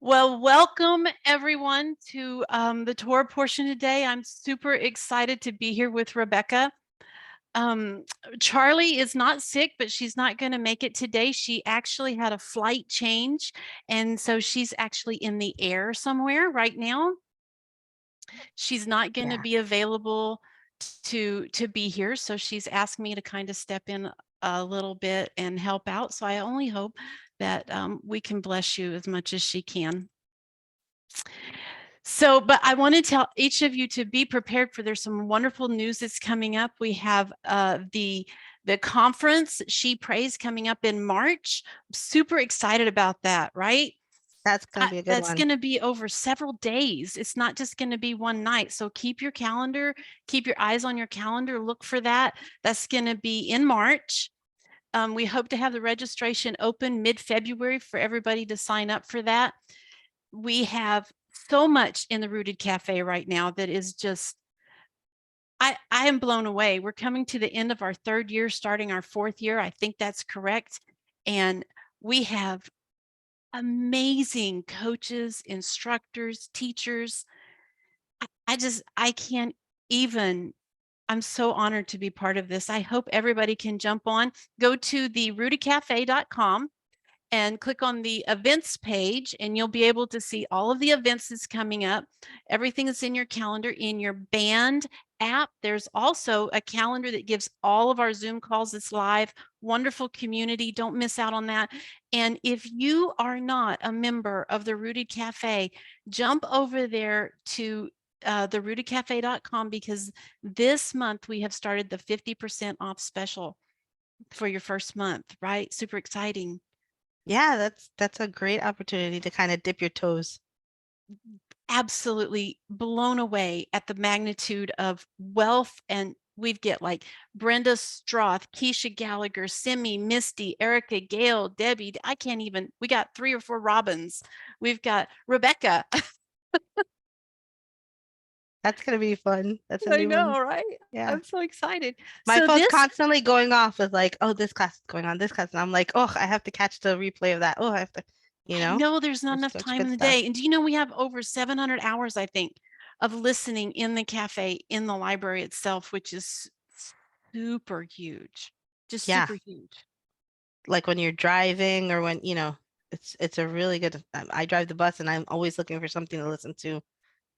Well, welcome everyone to the Torah portion today. I'm super excited to be here with Rebecca. Um, Charlie is not sick, but she's not going to make it today. She actually had a flight change, and so she's actually in the air somewhere right now. She's not going to Yeah. be available to be here, so she's asked me to kind of step in a little bit and help out. So I only hope that we can bless you as much as she can. So, but I want to tell each of you to be prepared for there's some wonderful news that's coming up. We have the conference She Prays coming up in March. I'm super excited about that, right? That's going to be a good That's one. going to be over several days. It's not just going to be one night. So keep your calendar, keep your eyes on your calendar, look for that. That's going to be in March. We hope to have the registration open mid-February for everybody to sign up for that. We have so much in the Rooted Cafe right now that is just, I am blown away. We're coming to the end of our third year, starting our fourth year. I think that's correct. And we have amazing coaches, instructors, teachers. I can't even, I'm so honored to be part of this. I hope everybody can jump on, go to the rootedcafe.com and click on the events page, and you'll be able to see all of the events that's coming up. Everything is in your calendar in your band app. There's also a calendar that gives all of our Zoom calls that's live. Wonderful community. Don't miss out on that. And if you are not a member of the Rooted Cafe, jump over there to therootedcafe.com, because this month we have started the 50% off special for your first month, right? Super exciting. Yeah, that's a great opportunity to kind of dip your toes. Absolutely blown away at the magnitude of wealth. And we've got like Brenda Stroth, Keisha Gallagher, Simi, Misty, Erica, Gail, Debbie. I can't even, we got 3 or 4 Robins. We've got Rebecca. That's going to be fun. That's a I new one. know, right? Yeah. I'm so excited. My So phone's this, constantly going off with like, oh, this class is going on, this class. And I'm like, oh, I have to catch the replay of that. Oh, I have to, you I know, know there's not there's enough such time good in the stuff. day. And do you know we have over 700 hours, I think, of listening in the cafe, in the library itself, which is super huge, just Yeah. super huge. Like when you're driving or when, it's a really good, I drive the bus and I'm always looking for something to listen to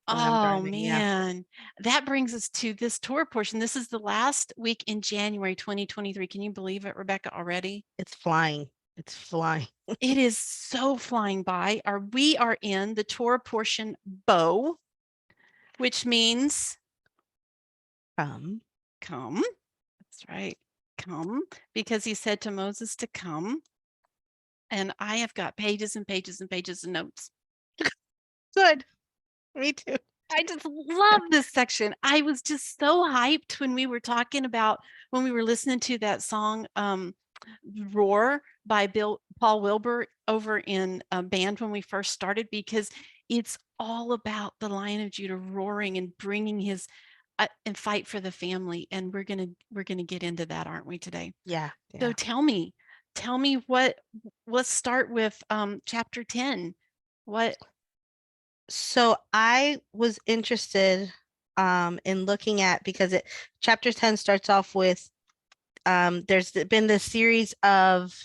when I'm Oh driving. Yeah. man, that brings us to this tour portion. This is the last week in January 2023. Can you believe it, Rebecca, already? It's flying. It's flying. It is so flying by. We are in the tour portion bow, which means Um, come. That's right. Come, because he said to Moses to come. And I have got pages and pages and pages of notes. Good. Me too. I just love this section. I was just so hyped when we were talking about, when we were listening to that song, Roar by Paul Wilbur over in a band when we first started, because it's all about the Lion of Judah roaring and bringing his and fight for the family. And we're gonna get into that, aren't we, today? Yeah. So Yeah. tell me what, let's start with chapter 10. What? So I was interested in looking at because it chapter 10 starts off with there's been this series of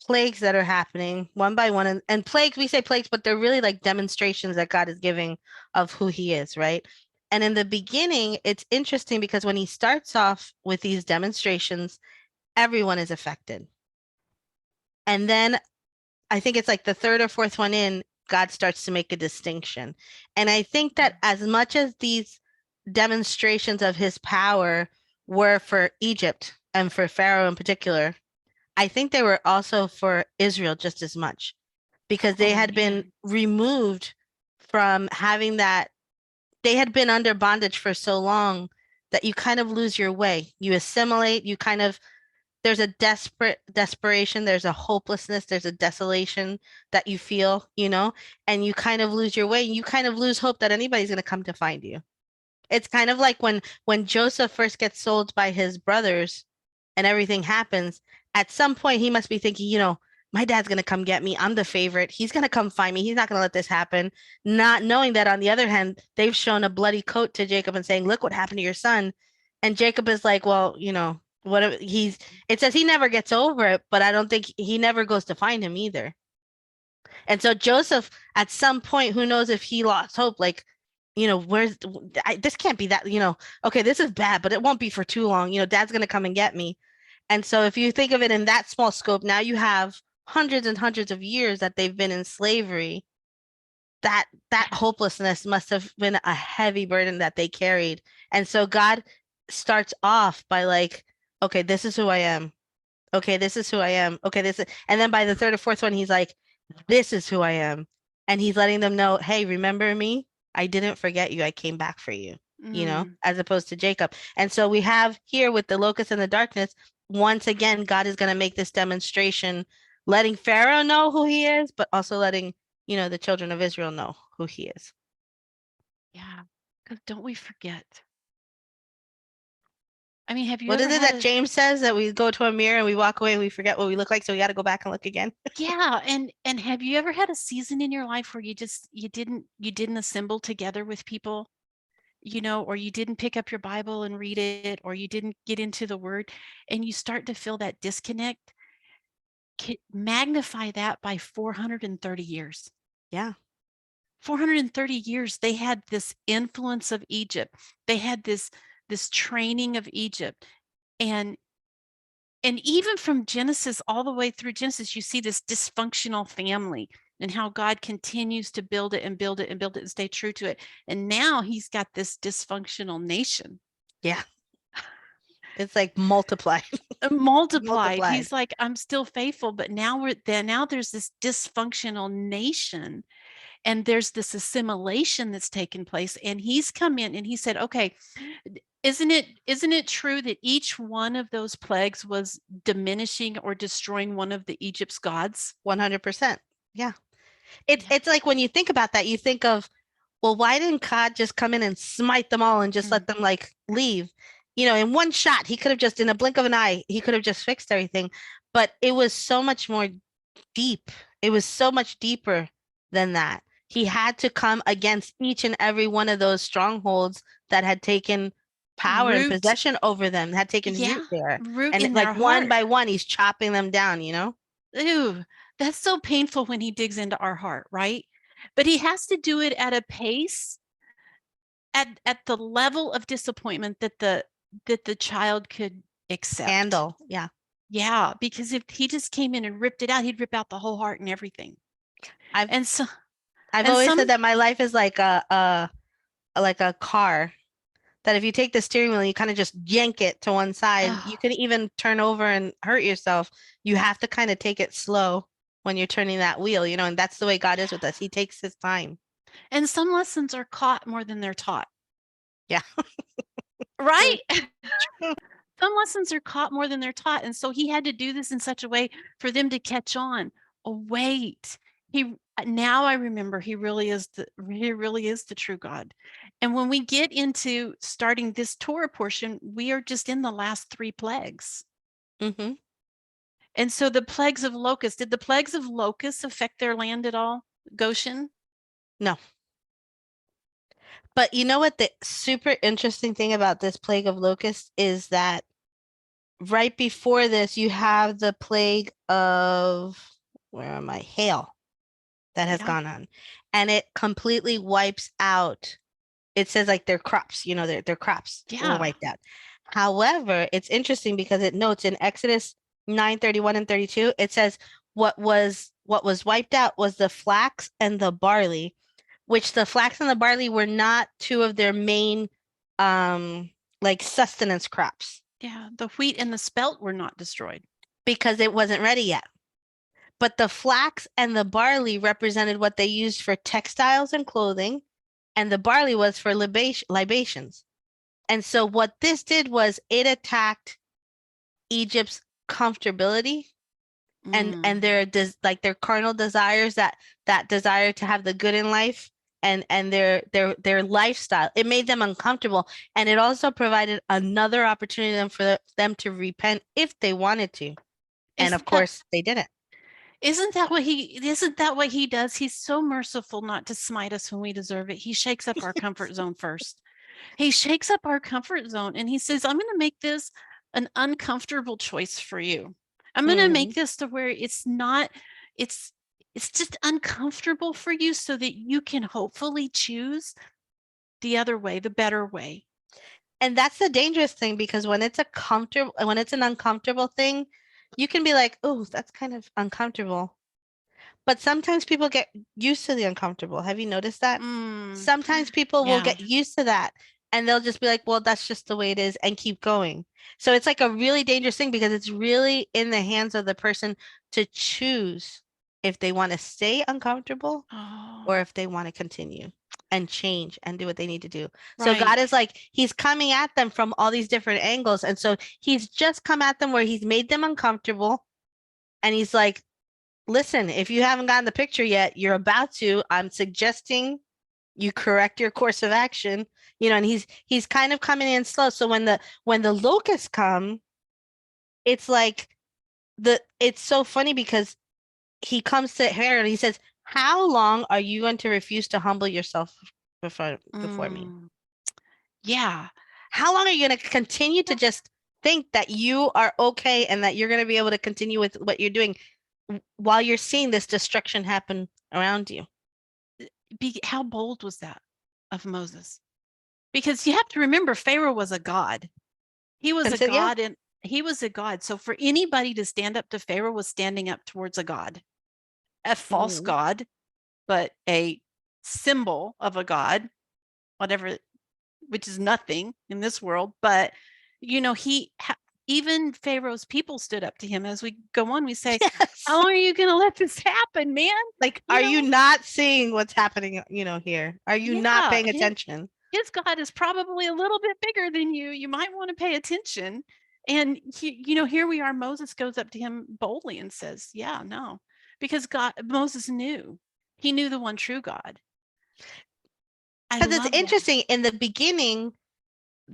plagues that are happening one by one, and plagues, we say plagues, but they're really like demonstrations that God is giving of who he is, right? And in the beginning, it's interesting because when he starts off with these demonstrations, everyone is affected. And then I think it's like the third or fourth one in, God starts to make a distinction. And I think that as much as these demonstrations of his power were for Egypt and for Pharaoh in particular, I think they were also for Israel just as much because they Oh had been man. removed from having that. They had been under bondage for so long that you kind of lose your way. You assimilate, you kind of there's a desperation, there's a hopelessness, there's a desolation that you feel, and you kind of lose your way. You kind of lose hope that anybody's going to come to find you. It's kind of like when Joseph first gets sold by his brothers and everything happens. at some point he must be thinking, my dad's gonna come get me. I'm the favorite. He's gonna come find me. He's not gonna let this happen. Not knowing that on the other hand, they've shown a bloody coat to Jacob and saying, "Look what happened to your son." And Jacob is like, "Well, it says he never gets over it, but I don't think he never goes to find him either." And so Joseph, at some point, who knows if he lost hope, like, this can't be that, okay, this is bad, but it won't be for too long. Dad's going to come and get me. And so if you think of it in that small scope, now you have hundreds and hundreds of years that they've been in slavery. That hopelessness must have been a heavy burden that they carried. And so God starts off by like, okay, this is who I am. Okay, this is who I am. Okay, and then by the third or fourth one, he's like, this is who I am. And he's letting them know, hey, remember me? I didn't forget you. I came back for you, as opposed to Jacob. And so we have here with the locust and the darkness, once again, God is going to make this demonstration, letting Pharaoh know who he is, but also letting, the children of Israel know who he is. Yeah, because don't we forget? I mean, have you What ever is it had that James says that we go to a mirror and we walk away and we forget what we look like, so we got to go back and look again? Yeah, and have you ever had a season in your life where you didn't assemble together with people, or you didn't pick up your Bible and read it, or you didn't get into the Word, and you start to feel that disconnect? Magnify that by 430 years. Yeah. 430 years, they had this influence of Egypt. They had this training of Egypt. And even from Genesis all the way through Genesis, you see this dysfunctional family and how God continues to build it and build it and build it and stay true to it. And now he's got this dysfunctional nation. Yeah. It's like multiplied. Multiplied. He's like, I'm still faithful, but now there's this dysfunctional nation, and there's this assimilation that's taken place. And he's come in and he said, okay, isn't it true that each one of those plagues was diminishing or destroying one of the Egypt's gods? 100%. Yeah. It's like when you think about that, you think of, well, why didn't God just come in and smite them all and just let them like leave? In one shot, he could have just, in a blink of an eye, he could have just fixed everything. But it was so much more deep. It was so much deeper than that. He had to come against each and every one of those strongholds that had taken power and possession over them, had taken root there. And like one by one, he's chopping them down, Ooh, that's so painful when he digs into our heart, right? But he has to do it at a pace, at the level of disappointment that the child could accept. Handle. Yeah. Yeah, because if he just came in and ripped it out, he'd rip out the whole heart and everything. I've always said that my life is like a car, that if you take the steering wheel and you kind of just yank it to one side, you can even turn over and hurt yourself. You have to kind of take it slow when you're turning that wheel, and that's the way God is with us. He takes his time. And some lessons are caught more than they're taught. Yeah. Right? Some lessons are caught more than they're taught. And so he had to do this in such a way for them to catch on. Oh, wait. Now I remember he really is the true God. And when we get into starting this Torah portion, we are just in the last 3 plagues. Mm-hmm. And so the plagues of locusts, did the plagues of locusts affect their land at all? Goshen? No. But you know what the super interesting thing about this plague of locusts is that right before this, you have the plague of, hail that has gone on. And it completely wipes out. It says like their crops, their crops were wiped out. However, it's interesting because it notes in Exodus 9:31 and 32, it says what was wiped out was the flax and the barley, which the flax and the barley were not 2 of their main like sustenance crops. Yeah, the wheat and the spelt were not destroyed because it wasn't ready yet. But the flax and the barley represented what they used for textiles and clothing, and the barley was for libations. And so what this did was it attacked Egypt's comfortability and their carnal desires, that desire to have the good in life, and their lifestyle. It made them uncomfortable, and it also provided another opportunity for them to repent if they wanted to. And of Isn't that course they didn't. isn't that what he does? He's so merciful not to smite us when we deserve it. He shakes up our comfort zone first. He shakes up our comfort zone and he says, I'm going to make this an uncomfortable choice for you. I'm going to Mhm. make this to where it's it's just uncomfortable for you so that you can hopefully choose the other way, the better way. And that's the dangerous thing, because when it's an uncomfortable thing, you can be like, oh, that's kind of uncomfortable. But sometimes people get used to the uncomfortable. Have you noticed that? Mm, Sometimes people will yeah. get used to that and they'll just be like, well, that's just the way it is, and keep going. So it's like a really dangerous thing, because it's really in the hands of the person to choose if they want to stay uncomfortable Oh, or if they want to continue and change and do what they need to do. So right. God is like, he's coming at them from all these different angles. And so he's just come at them where he's made them uncomfortable. And he's like, listen, if you haven't gotten the picture yet, you're about to. I'm suggesting you correct your course of action. And he's kind of coming in slow. So when the locusts come, it's like it's so funny, because he comes to Herod and he says, how long are you going to refuse to humble yourself before me? Mm, yeah. How long are you going to continue to just think that you are okay and that you're going to be able to continue with what you're doing while you're seeing this destruction happen around you? How bold was that of Moses? Because you have to remember, Pharaoh was a god. He was And a so, yeah. god, and he was a god. So for anybody to stand up to Pharaoh was standing up towards a god, a false Mhm. god, but a symbol of a god, whatever, which is nothing in this world. But even Pharaoh's people stood up to him. As we go on, we say, how Yes. long are you going to let this happen, man? Like, You are you know, not seeing what's happening, here? Are you not yeah, paying attention? his God is probably a little bit bigger than you. You might want to pay attention. And here we are. Moses goes up to him boldly and says, yeah, no, because Moses knew. He knew the one true God. I Because it's love that. interesting, in the beginning,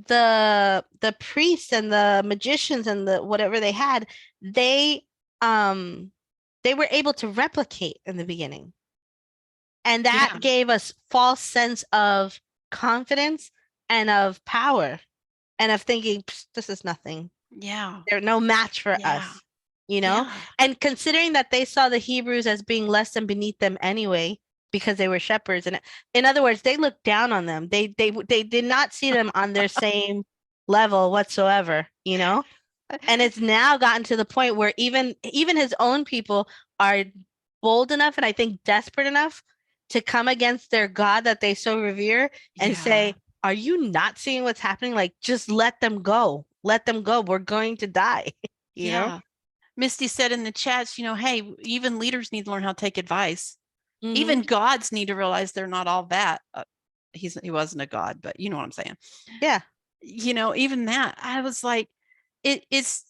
the priests and the magicians and the whatever they had, they um they were able to replicate in the beginning. And that Yeah, gave us false sense of confidence and of power and of thinking, this is nothing. yeah, They're no match for yeah, us. yeah, And considering that they saw the Hebrews as being less than beneath them anyway, because they were shepherds, and in other words, they looked down on them. They did not see them on their same level whatsoever. And it's now gotten to the point where even his own people are bold enough, and I think desperate enough, to come against their God that they so revere and yeah, say, are you not seeing what's happening? Like, just let them go. Let them go. We're going to die. you know? yeah. Misty said in the chats, hey, even leaders need to learn how to take advice. Hmm. Even gods need to realize they're not all that. He wasn't a god, but you know what I'm saying. Yeah. Even that, I was like, it's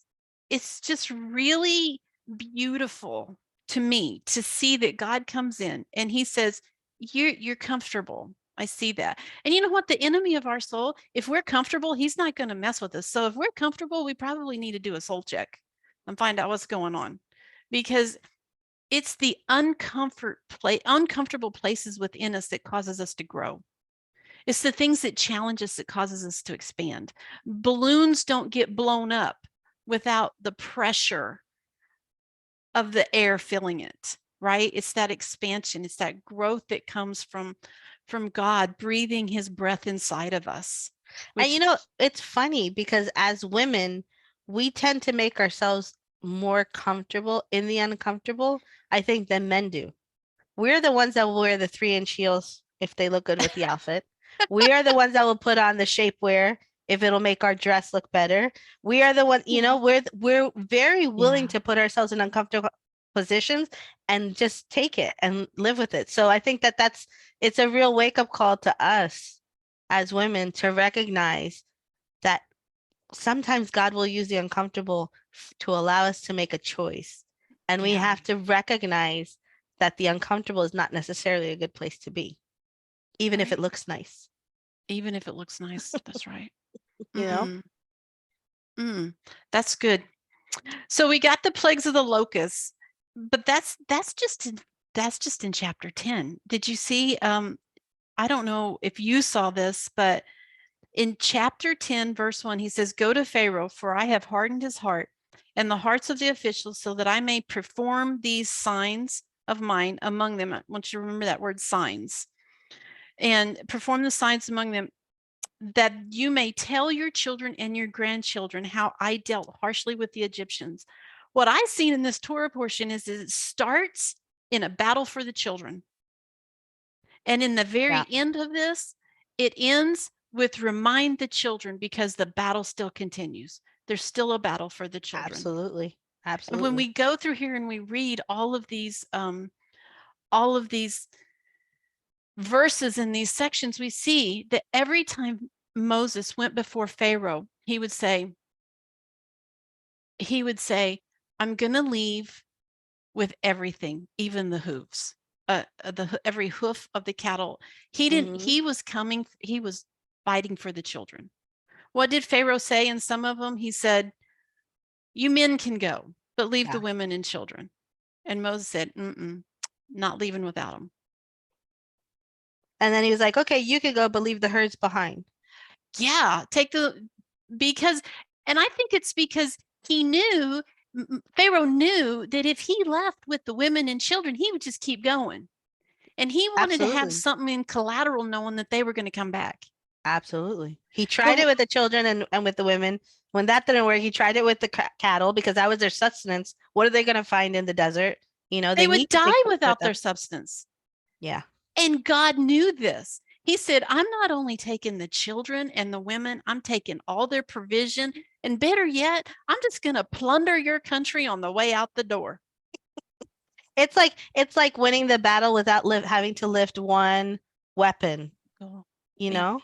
just really beautiful to me to see that God comes in and he says, you're comfortable. I see that. And you know what? The enemy of our soul, if we're comfortable, he's not going to mess with us. So if we're comfortable, we probably need to do a soul check and find out what's going on. Because it's the uncomfortable places within us that causes us to grow. It's the things that challenge us that causes us to expand. Balloons don't get blown up without the pressure of the air filling it, right? It's that expansion, it's that growth that comes from God breathing his breath inside of us, And which it's funny, because as women, we tend to make ourselves more comfortable in the uncomfortable, I think, than men do. We're the ones that will wear the 3-inch heels if they look good with the outfit. We are the ones that will put on the shapewear if it'll make our dress look better. We are the one, yeah, we're very willing yeah, to put ourselves in uncomfortable positions and just take it and live with it. So I think that it's a real wake up call to us as women to recognize that sometimes God will use the uncomfortable to allow us to make a choice. And we yeah, have to recognize that the uncomfortable is not necessarily a good place to be, even if it right. looks nice, Even if it looks nice, that's right. you know? Mm, mm, that's good. So we got the plagues of the locusts, but that's just in chapter 10. Did you see? I don't know if you saw this, but in chapter 10, verse 1, he says, "Go to Pharaoh, for I have hardened his heart and the hearts of the officials, so that I may perform these signs of mine among them." I want you to remember that word, signs, and perform the signs among them, that you may tell your children and your grandchildren how I dealt harshly with the Egyptians. What I seen in this Torah portion is it starts in a battle for the children. And in the Yeah, very end of this, it ends with remind the children, because the battle still continues. There's still a battle for the children. absolutely. And when Absolutely. we go through here and we read all of these verses in these sections, we see that every time Moses went before Pharaoh, he would say, "I'm going to leave with everything, even the hooves, every hoof of the cattle." He didn't. Hmm. He was coming. He was fighting for the children. What did Pharaoh say in some of them? He said, "You men can go, but leave the Yeah. women and children." And Moses said, "Mm-mm, not leaving without them." And then he was like, okay, you could go, but leave the herds behind. Yeah, because, and I think it's because he knew, Pharaoh knew that if he left with the women and children, he would just keep going. And he wanted to have Absolutely. something in collateral, knowing that they were going to come back. Absolutely. He tried But it with the children and with the women. When that didn't work, he tried it with the cattle because that was their sustenance. What are they going to find in the desert? they They would need to take die food with without them. their substance. Yeah. And God knew this. He said, "I'm not only taking the children and the women, I'm taking all their provision. And better yet, I'm just going to plunder your country on the way out the door." It's like winning the battle without having to lift one weapon, Oh, you man, know?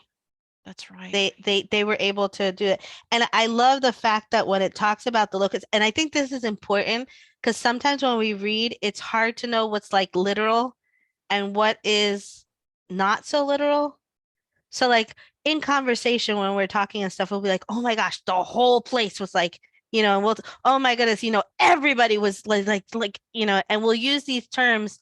that's right. They were able to do it. And I love the fact that when it talks about the locusts, and I think this is important because sometimes when we read, it's hard to know what's like literal and what is not so literal. So like in conversation when we're talking and stuff, we'll be like, "Oh my gosh, the whole place was like, and we'll, oh my goodness, everybody was and we'll use these terms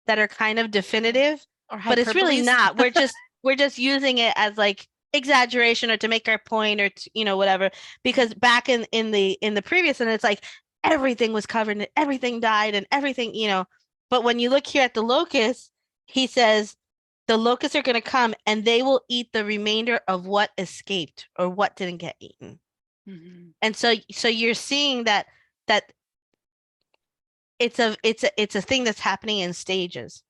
that are kind of definitive, Or but it's really hyperboles. not. We're just using it as like exaggeration or to make our point or to, whatever. Because back in the previous and it's like everything was covered and everything died and everything, But when you look here at the locust, he says the locusts are going to come and they will eat the remainder of what escaped or what didn't get eaten. Mhm. And so you're seeing that it's a thing that's happening in stages.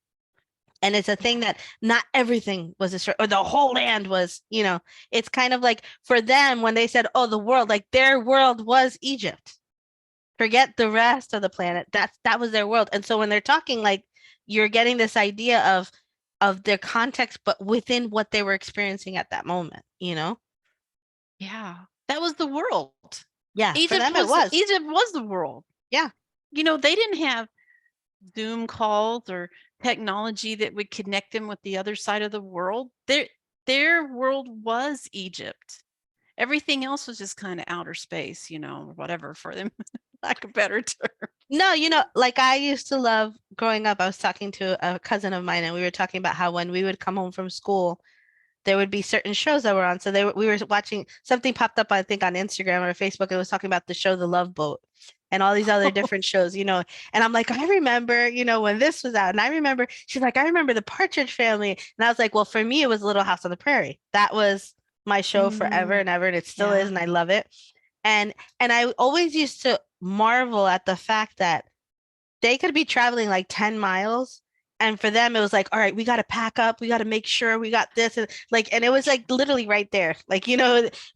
And it's a Yeah. thing that not everything was destroyed or the whole land was, it's kind of like for them when they said, "Oh, the world," like their world was Egypt. Forget the rest of the planet. That was their world. And so when they're talking like you're getting this idea of their context, but within what they were experiencing at that moment. Yeah. That was the world. Yeah, for Egypt them it was was. Egypt was the world. Yeah, They didn't have Zoom calls or technology that would connect them with the other side of the world. Their world was Egypt. Everything else was just kind of outer space, or whatever for them, lack of better term. no, like I used to love growing up. I was talking to a cousin of mine, and we were talking about how when we would come home from school, there would be certain shows that were on. So we were watching something popped up, I think, on Instagram or Facebook. It was talking about the show The Love Boat and all these other different shows. And I'm like, I remember, when this was out. And I remember, she's like, I remember the Partridge Family. And I was like, well, for me, it was Little House on the Prairie. That was my show forever Mm, and ever, and it still is, yeah. and I love it. And I always used to marvel at the fact that they could be traveling like 10 miles. And for them, it was like, all right, we got to pack up. We got to make sure we got this. And it was like literally right there.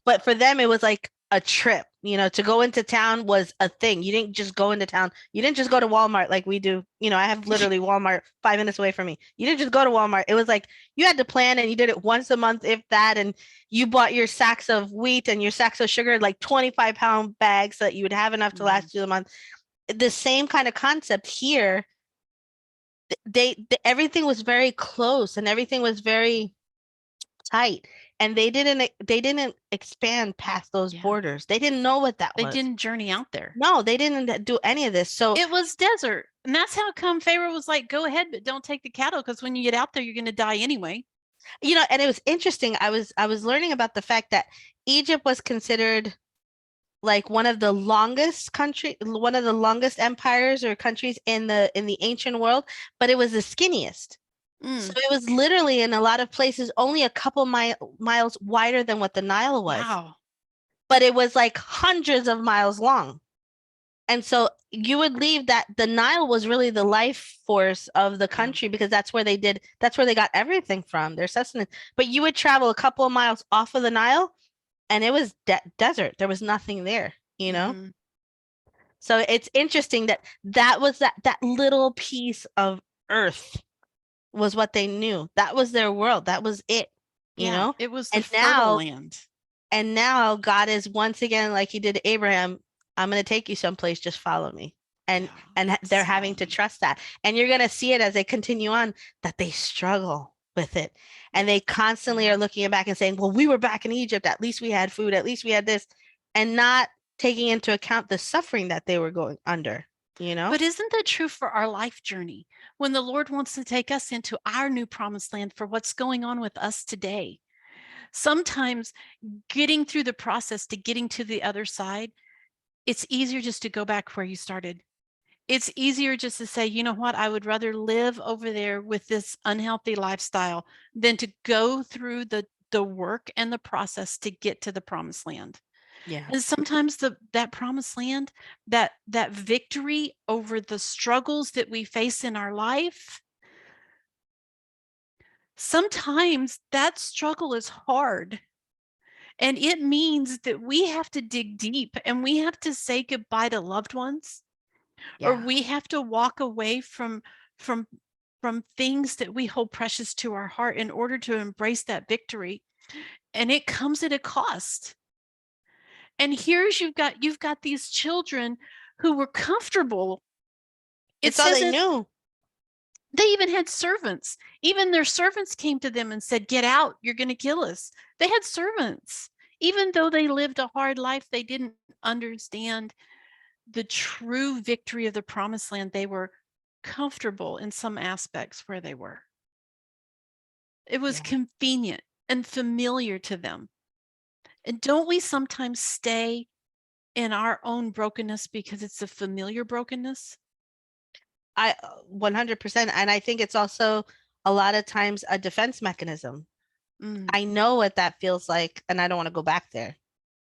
But for them, it was like a trip, to go into town was a thing. You didn't just go into town. You didn't just go to Walmart like we do. I have literally Walmart 5 minutes away from me. You didn't just go to Walmart. It was like you had to plan and you did it once a month, if that. And you bought your sacks of wheat and your sacks of sugar, like 25-pound bags so that you would have enough to Mhm. last you a month. The same kind of concept here. Everything was very close and everything was very tight. and they didn't expand past those Yeah. borders. They didn't know what that They was. didn't journey out there. No, they didn't do any of this. So, It was desert. And that's how come Pharaoh was like, go ahead, but don't take the cattle, because when you get out there, you're going to die anyway. and it was interesting. I was learning about the fact that Egypt was considered like one of the longest empires or countries in the ancient world, but it was the skinniest. So Mm, it was literally in a lot of places only a couple miles wider than what the Nile was, wow. but it was like hundreds of miles long. And so you would leave that the Nile was really the life force of the Yeah. country because that's where they got everything from, their sustenance. But you would travel a couple of miles off of the Nile and it was desert. There was nothing there, you know? Mhm. So it's interesting that that was that little piece of earth was what they knew. That was their world. That was it, you Yeah. know? It was the And fertile now land. and now God is once again like he did to Abraham, I'm going to take you someplace, just follow me. And Yeah. they're having to Solomon. trust that. And you're going to see it as they continue on that they struggle with it. And they constantly Yeah. are looking back and saying, "Well, we were back in Egypt, at least we had food, at least we had this," and not taking into account the suffering that they were going under, you know? But isn't that true for our life journey? When the Lord wants to take us into our new promised land for what's going on with us today, sometimes getting through the process to getting to the other side, it's easier just to go back where you started. It's easier just to say, you know what, I would rather live over there with this unhealthy lifestyle than to go through the work and the process to get to the promised land. Yeah. And sometimes that promised land, that victory over the struggles that we face in our life, sometimes that struggle is hard. And it means that we have to dig deep and we have to say goodbye to loved ones, or Yeah. we have to walk away from from things that we hold precious to our heart in order to embrace that victory. And it comes at a cost. And here's you've got these children who were comfortable. It It's all says they it, knew. they even had servants. Even their servants came to them and said, get out, you're going to kill us. They had servants. Even though they lived a hard life, they didn't understand the true victory of the promised land. They were comfortable in some aspects where they were. It was Yeah. convenient and familiar to them. And don't we sometimes stay in our own brokenness because it's a familiar brokenness? I 100%. And I think it's also a lot of times a defense mechanism. Mm, I know what that feels like and I don't want to go back there.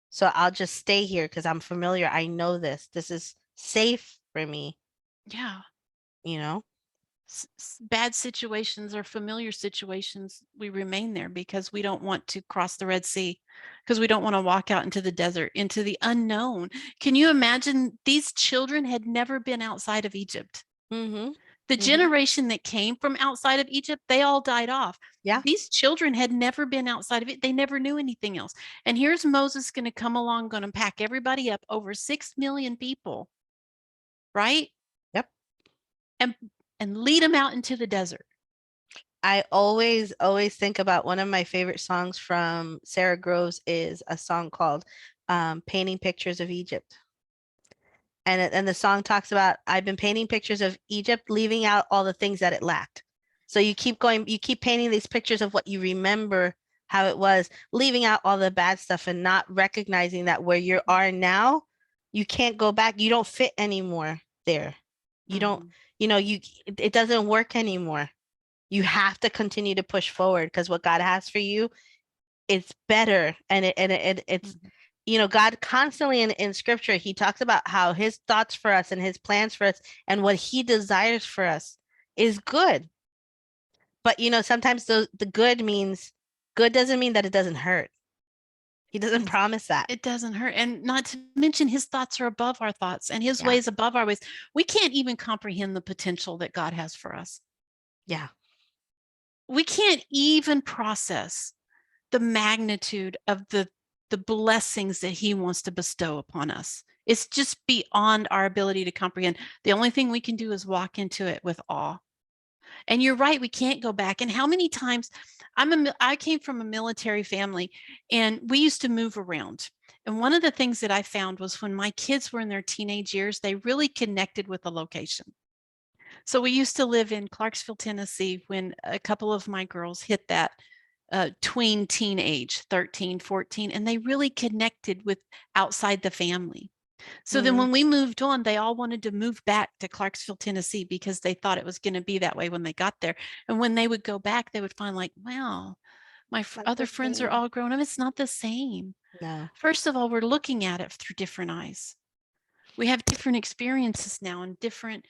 So I'll just stay here because I'm familiar. I know this. This is safe for me, yeah. you know? Bad situations or familiar situations, we remain there because we don't want to cross the Red Sea, because we don't want to walk out into the desert, into the unknown. Can you imagine? These children had never been outside of Egypt. Mm-hmm. The Mm-hmm. generation that came from outside of Egypt, they all died off. Yeah. These children had never been outside of it. They never knew anything else. And here's Moses going to come along, going to pack everybody up, over 6 million people, right? Yep. And lead them out into the desert. I always think about one of my favorite songs from Sarah Groves is a song called Painting Pictures of Egypt. And the song talks about I've been painting pictures of Egypt, leaving out all the things that it lacked. So you keep painting these pictures of what you remember how it was, leaving out all the bad stuff and not recognizing that where you are now, you can't go back. You don't fit anymore there. You don't, Mhm. it doesn't work anymore. You have to continue to push forward because what God has for you, it's better. It's Mhm. God constantly in scripture, he talks about how his thoughts for us and his plans for us and what he desires for us is good. But sometimes the good doesn't mean that it doesn't hurt. He doesn't It's promise that. it doesn't hurt. And not to mention his thoughts are above our thoughts and his Yeah. ways above our ways. We can't even comprehend the potential that God has for us. Yeah. We can't even process the magnitude of the blessings that he wants to bestow upon us. It's just beyond our ability to comprehend. The only thing we can do is walk into it with awe. And you're right, we can't go back. And how many times I came from a military family and we used to move around. And one of the things that I found was when my kids were in their teenage years, they really connected with the location. So we used to live in Clarksville, Tennessee when a couple of my girls hit that tween teen age, 13, 14, and they really connected with outside the family. So then Mm, when we moved on, they all wanted to move back to Clarksville, Tennessee because they thought it was going to be that way when they got there. And when they would go back, they would find like, wow, my not other the friends are same. all grown up. It's not the same. No. First of all, we're looking at it through different eyes. We have different experiences now and different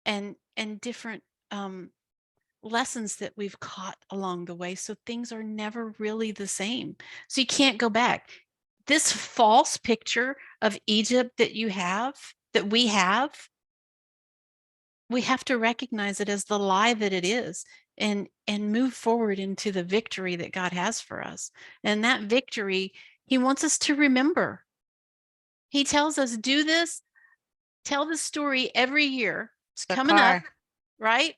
um, lessons that we've caught along the way. So things are never really the same. So you can't go back. This false picture of Egypt that we have to recognize it as the lie that it is and move forward into the victory that God has for us. And that victory, he wants us to remember. He tells us, do this, tell the story every year. It's The coming up, car. right?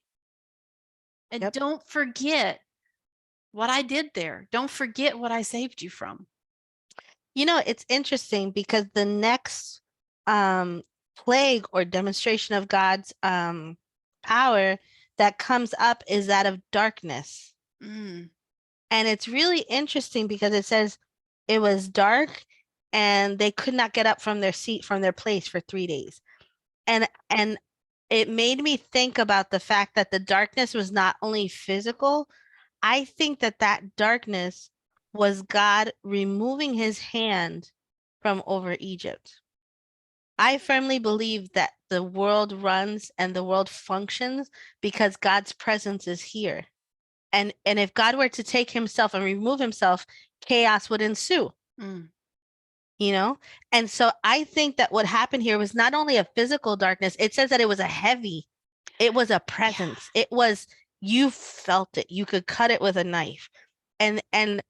And Yep. don't forget what I did there. Don't forget what I saved you from. It's interesting because the next um plague or demonstration of God's power that comes up is that of darkness. Mm, And it's really interesting because it says it was dark and they could not get up from their seat from their place for 3 days. And it made me think about the fact that the darkness was not only physical. I think that that darkness was God removing his hand from over Egypt. I firmly believe that the world runs and the world functions because God's presence is here. And if God were to take himself and remove himself, chaos would ensue, mm, you know? And so I think that what happened here was not only a physical darkness, it says that it was a heavy, it was a yeah. presence. It was, you felt it. You could cut it with a knife. And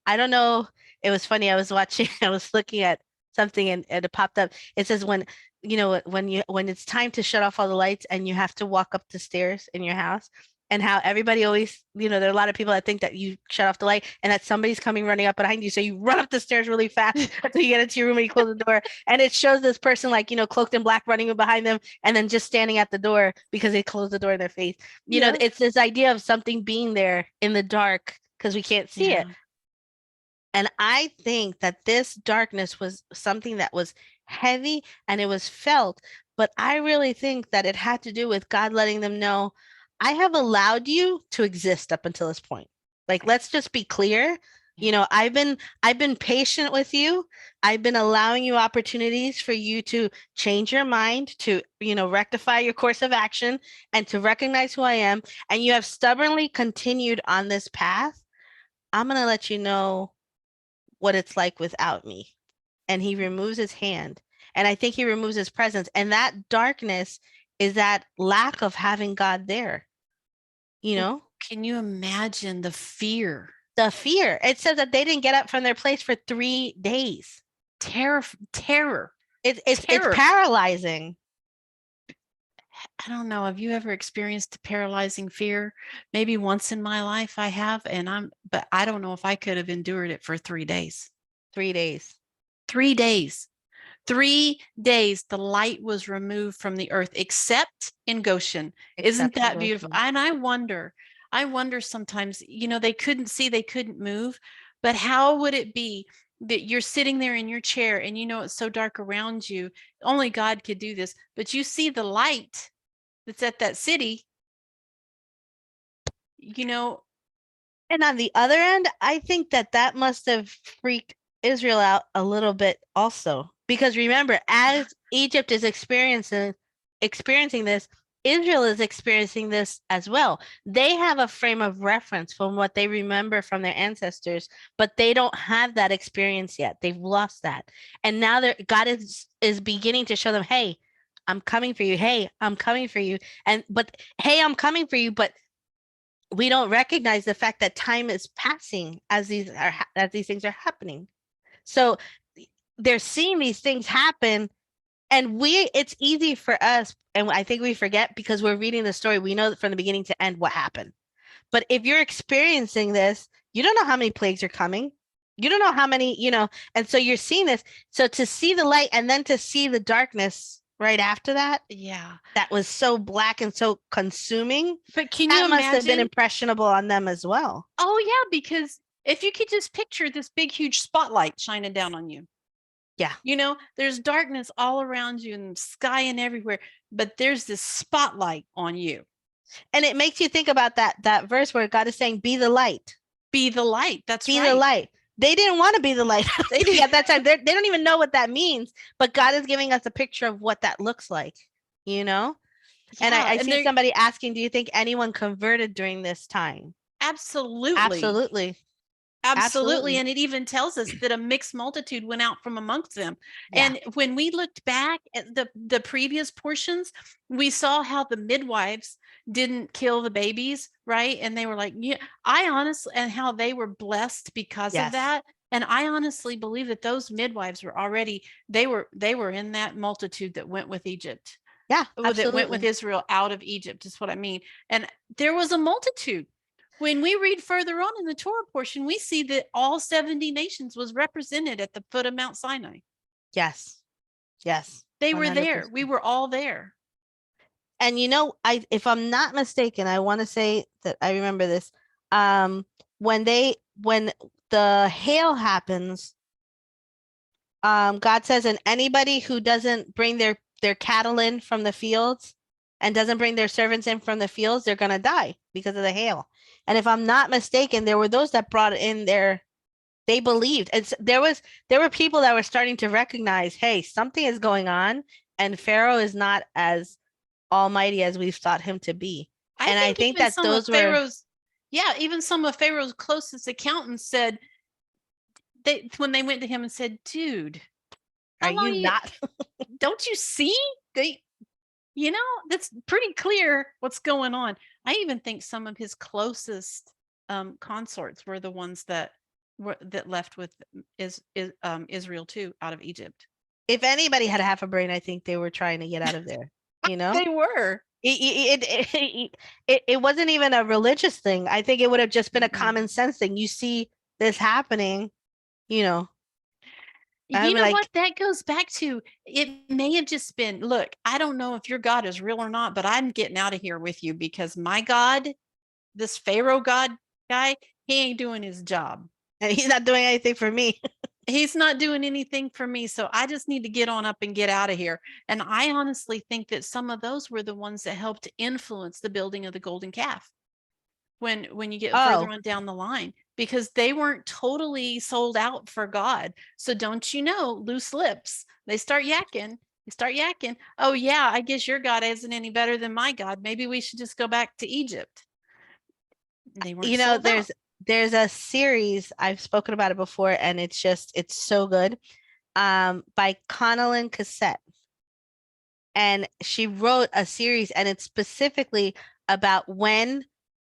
I don't know, it was funny. I was watching, I was looking at something and it popped up. It says when it's time to shut off all the lights and you have to walk up the stairs in your house, and how everybody always, there are a lot of people that think that you shut off the light and that somebody's coming running up behind you. So you run up the stairs really fast until you get into your room and you close the door. And it shows this person like, cloaked in black running behind them and then just standing at the door because they closed the door in their face. Yeah. It's this idea of something being there in the dark because we can't see it. Yeah. And I think that this darkness was something that was heavy and it was felt. But I really think that it had to do with God letting them know, I have allowed you to exist up until this point. Like, let's just be clear. Yeah. I've been patient with you. I've been allowing you opportunities for you to change your mind, to, rectify your course of action and to recognize who I am. And you have stubbornly continued on this path. I'm going to let you know what it's like without me. And he removes his hand. And I think he removes his presence. And that darkness is that lack of having God there, you Well, know? can you imagine the fear, The fear. It says that they didn't get up from their place for 3 days. terror, It's terror? paralyzing. I don't know. Have you ever experienced paralyzing fear? Maybe once in my life I have, but I don't know if I could have endured it for 3 days. 3 days. 3 days. 3 days the light was removed from the earth except in Goshen. Isn't Except in that beautiful? Goshen. And I wonder sometimes, they couldn't see, they couldn't move, but how would it be that you're sitting there in your chair and it's so dark around you? Only God could do this, but you see the light that's at that city, you know, And on the other end, I think that that must have freaked Israel out a little bit also. Because remember, as Egypt is experiencing this, Israel is experiencing this as well. They have a frame of reference from what they remember from their ancestors, but they don't have that experience yet. They've lost that. And now God is beginning to show them, hey, I'm coming for you. Hey, I'm coming for you. But hey, I'm coming for you, but we don't recognize the fact that time is passing as these things are happening. So they're seeing these things happen And it's easy for us, and I think we forget because we're reading the story. We know that from the beginning to end what happened. But if you're experiencing this, you don't know how many plagues are coming. You don't know how many, and so you're seeing this. So to see the light and then to see the darkness right after that, Yeah. that was so black and so consuming, But can you that must have been imagine? impressionable on them as well. Oh yeah, because if you could just picture this big, huge spotlight shining down on you. Yeah. There's darkness all around you and sky and everywhere, but there's this spotlight on you. And it makes you think about that verse where God is saying, be the light. Be the light. That's Be right. the light. They didn't want to be the light at that time. They don't even know what that means, but God is giving us a picture of what that looks like, And I see somebody asking, do you think anyone converted during this time? Absolutely. Absolutely. Absolutely. And it even tells us that a mixed multitude went out from amongst them. Yeah. And when we looked back at the previous portions, we saw how the midwives didn't kill the babies, right? And they were like, yeah, and how they were blessed because of that. And I honestly believe that those midwives were already, they were in that multitude that went with Egypt. Yeah, absolutely. That went with Israel out of Egypt is what I mean. And there was a multitude. When we read further on in the Torah portion, we see that all 70 nations was represented at the foot of Mount Sinai. Yes. Yes. They 100%. Were there. We were all there. And if I'm not mistaken, I want to say that I remember this. When the hail happens, God says, and anybody who doesn't bring their cattle in from the fields and doesn't bring their servants in from the fields, they're going to die because of the hail. And if I'm not mistaken, there were those that brought in they believed. And there were people that were starting to recognize, hey, something is going on and Pharaoh is not as almighty as we've thought him to be. I think that those were, even some of Pharaoh's closest accountants said, when they went to him and said, dude, are you not? Don't you see? That's pretty clear what's going on. I even think some of his closest consorts were the ones that left with Israel too, out of Egypt. If anybody had half a brain, I think they were trying to get out of there. They were. It wasn't even a religious thing. I think it would have just been a common sense thing. You see this happening, what that goes back to? It may have just been, look, I don't know if your God is real or not, but I'm getting out of here with you because my God, this Pharaoh God guy, he ain't doing his job. And he's not doing anything for me. He's not doing anything for me. So I just need to get on up and get out of here. And I honestly think that some of those were the ones that helped influence the building of the golden calf when you get further on down the line, because they weren't totally sold out for God. So don't loose lips. They start yakking. Oh yeah, I guess your God isn't any better than my God. Maybe we should just go back to Egypt. They weren't there's a series, I've spoken about it before, and it's so good, by Connellan Cassette. And she wrote a series, and it's specifically about when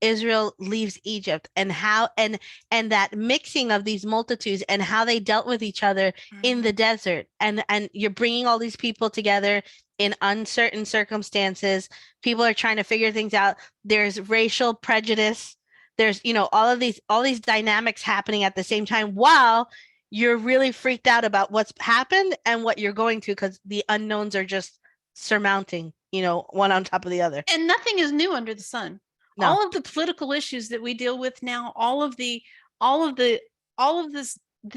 Israel leaves Egypt and how and that mixing of these multitudes and how they dealt with each other in the desert. And you're bringing all these people together in uncertain circumstances. People are trying to figure things out. There's racial prejudice. There's, all these dynamics happening at the same time while you're really freaked out about what's happened and what you're going to, because the unknowns are just surmounting, one on top of the other. And nothing is new under the sun. No. All of the political issues that we deal with now, all of this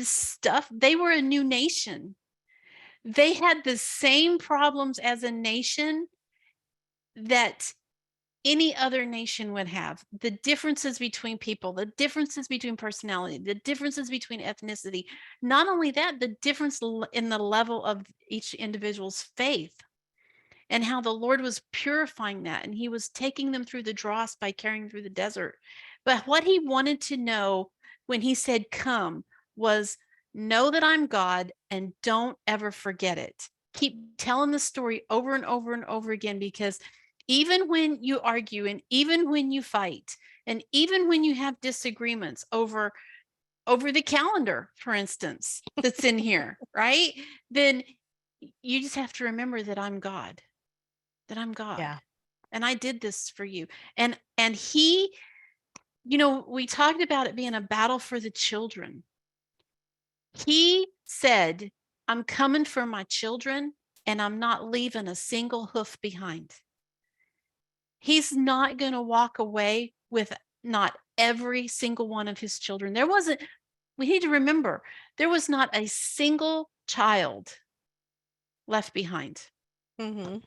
stuff, they were a new nation. They had the same problems as a nation that any other nation would have. The differences between people, the differences between personality, the differences between ethnicity. Not only that, the difference in the level of each individual's faith, and how the Lord was purifying that, and he was taking them through the dross by carrying through the desert. But what he wanted to know when he said come was, know that I'm God and don't ever forget it. Keep telling the story over and over and over again, because even when you argue and even when you fight and even when you have disagreements over the calendar, for instance, that's in here, right? Then You just have to remember that I'm God, that I'm God. Yeah. And I did this for you. And he, we talked about it being a battle for the children. He said, I'm coming for my children and I'm not leaving a single hoof behind. He's not going to walk away with not every single one of his children. We need to remember, there was not a single child left behind. Mm-hmm.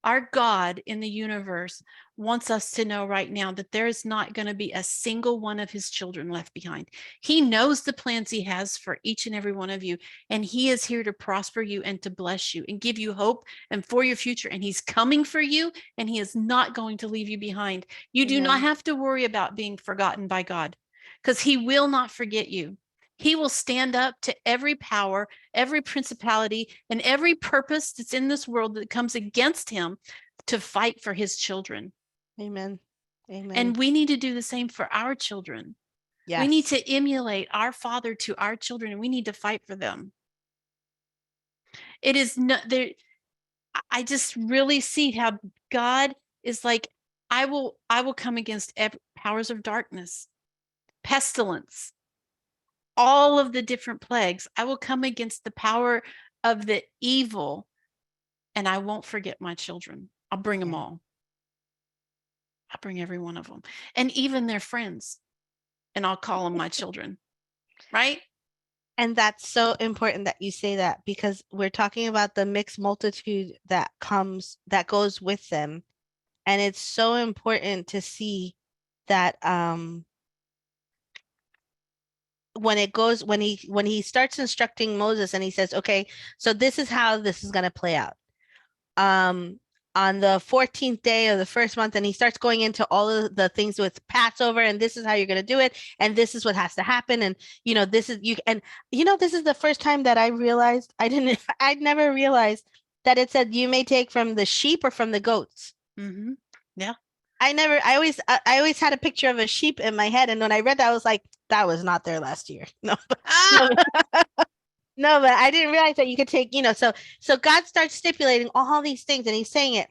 Our God in the universe wants us to know right now that there is not going to be a single one of his children left behind. He knows the plans he has for each and every one of you, and he is here to prosper you and to bless you and give you hope and for your future. And he's coming for you, and he is not going to leave you behind. You do not have to worry about being forgotten by God, because he will not forget you. He will stand up to every power, every principality, and every purpose that's in this world that comes against him to fight for his children. Amen. Amen. And we need to do the same for our children. Yes. We need to emulate our Father to our children, and we need to fight for them. It is not there. I just really see how God is like, I will come against powers of darkness, pestilence, all of the different plagues. I will come against the power of the evil, and I won't forget my children. I'll bring them all. I'll bring every one of them, and even their friends, and I'll call them my children, right? And that's so important that you say that, because we're talking about the mixed multitude that goes with them. And it's so important to see that when he starts instructing Moses and he says, okay, so this is how this is going to play out. On the 14th day of the first month, and he starts going into all of the things with Passover, and this is how you're going to do it, and this is what has to happen, and this is this is the first time that I realized I'd never realized that it said you may take from the sheep or from the goats. Mm-hmm. Yeah. I always had a picture of a sheep in my head, and when I read that, I was like, that was not there last year. No. No, but I didn't realize that you could take, so God starts stipulating all these things, and he's saying it.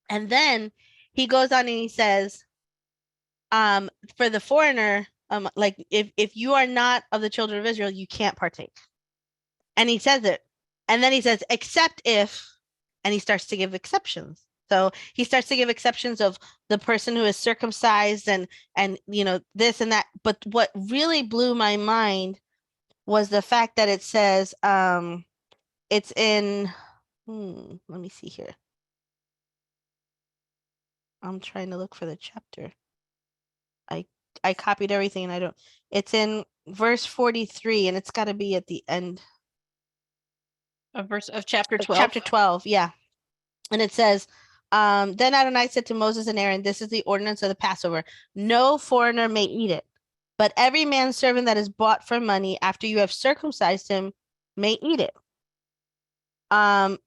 And then he goes on and he says, for the foreigner, like if you are not of the children of Israel, you can't partake. And he says it. And then he says, except if, and he starts to give exceptions. So he starts to give exceptions of the person who is circumcised and this and that. But what really blew my mind was the fact that it says, it's in, let me see here. I'm trying to look for the chapter. I copied everything and it's in verse 43, and it's got to be at the end of chapter 12. Chapter 12, yeah. And it says, then Adonai said to Moses and Aaron, this is the ordinance of the Passover. No foreigner may eat it, but every man's servant that is bought for money after you have circumcised him may eat it. And